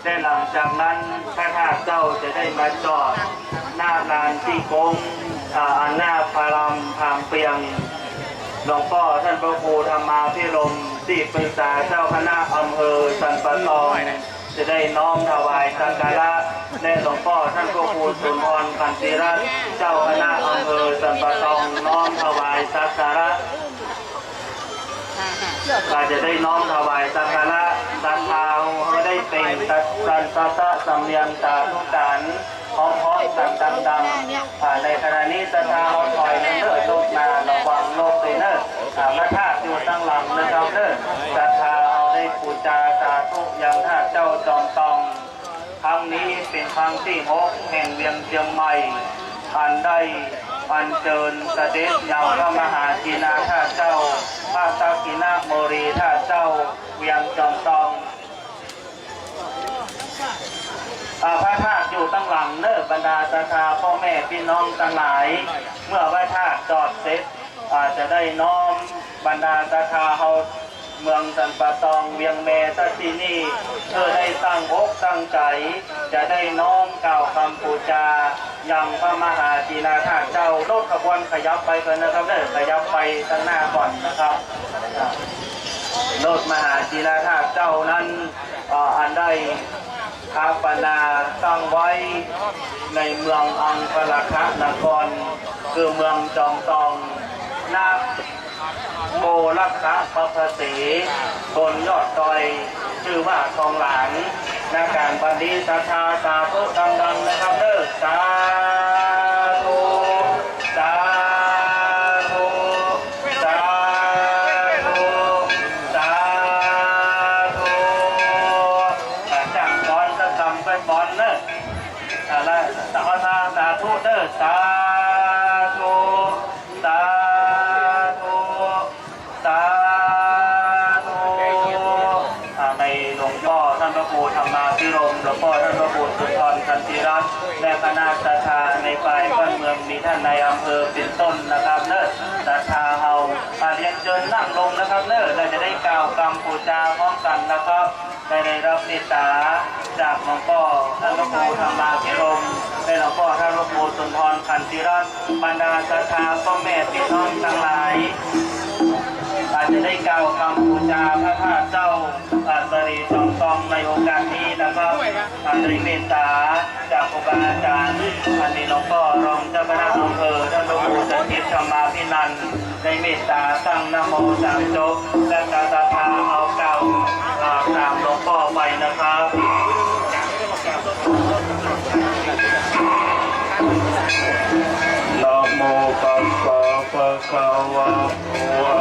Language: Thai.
ได้หลังจากนั้นพระธาตุเจ้าจะได้มาจอดหน้าลานที่โค้งหน้าพารามพามเปียงหลวงพ่อท่านพระครูธรรมาภิรมย์ที่ปรึกษาเจ้าคณะอำเภอสันปะตองจะได้น้อมถวายสักการะและหลวงพ่อท่านพระครูสุนทรขันติรัตน์เจ้าคณะอำเภอสันปะตองน้อมถวายสักการะก็จะได้น้อมถวายสักการะศรัทธาให้ได้เป็นสันตะสำเนียงตาทุกการพร้อมๆกันดังๆในขณะนี้ศรัทธาเอาถอยเนอร์โลกนาระวังโลกเนอร์พระธาตุอยู่ตั้งหลังนะครับเนอร์ศรัทธาเอาได้ปูจาสาธุยังท่าเจ้าจอมตองครั้งนี้เป็นครั้งที่6แห่งเวียงเชียงใหม่อันได้อัญเชิญเสด็จยังพระมหาจีนาท่าเจ้าพระตากินาโมรีท่าเจ้าเวียงจอมตองพระธาตุอยู่ตั้งหลังเนอบรรดาศรัทธาพ่อแม่พี่น้องทั้งหลายเมื่อพระธาตุจอดเสร็จจะได้น้อมบรรดาศรัทธาเฮาเมืองสันปะตองเวียงเมทัที่นี่เพื่อได้ตั้งอกตั้งใจจะได้น้อมกล่าวคำปูจายังพระมหาจีนาธาตุเจ้ารถขบวนขยับไปกันนะครับเด้อขยับไปข้างหน้าก่อนนะครับรถมหาจีนาธาตุเจ้านั้นอันได้คาปนาตั้งไว้ในเมืองอังคารคนครคือเมืองจอมตองนาโกรักษาพระพเสบนยอดดอยชื่อว่าทองหลางนาการปฏิสัทธาสาธุดังๆนะครับเด้อสาธุสาธุสาธุสาธุจากบอลจะจำไปบอลเนอะอะไรสาธุเด้อสาธุสาธุสาธุในหลวงพ่อท่านพระครูธรรมาภิรมย์หลวงพ่อท่านพระครูสุนทรขันติรัตน์และคณะศรัทธาในฝ่ายบ้านเมืองมีท่านในอำเภอเป็นต้นนะครับเนอะศรัทธาเฮาเรียนเชิญนั่งลงนะครับเนอะเราจะได้กล่าวคำปูจาพร้อมกันนะครับได้รับเมตตาจากหลวงพ่อท่านพระครูธรรมาภิรมย์และหลวงพ่อท่านพระครูสุนทรขันติรัตน์บรรดาศรัทธาพ่อแม่พี่น้องทั้งหลายอาจจะได้กล่าวคำบูชาพระธาตุเจ้าสรีจอมตองในโอกาสนี้นะครับได้เมตตาจากครูบาอาจารย์อันนี้หลวงพ่อรองเจ้าคณะอำเภอท่านพระครูจันทิพย์ธรรมาภินันท์ได้เมตตาตั้งนะโมสามจบและการศรัทธาเอาเก่าตามหลวงพ่อไปนะครับนะโมตัสสะภะคะวะโต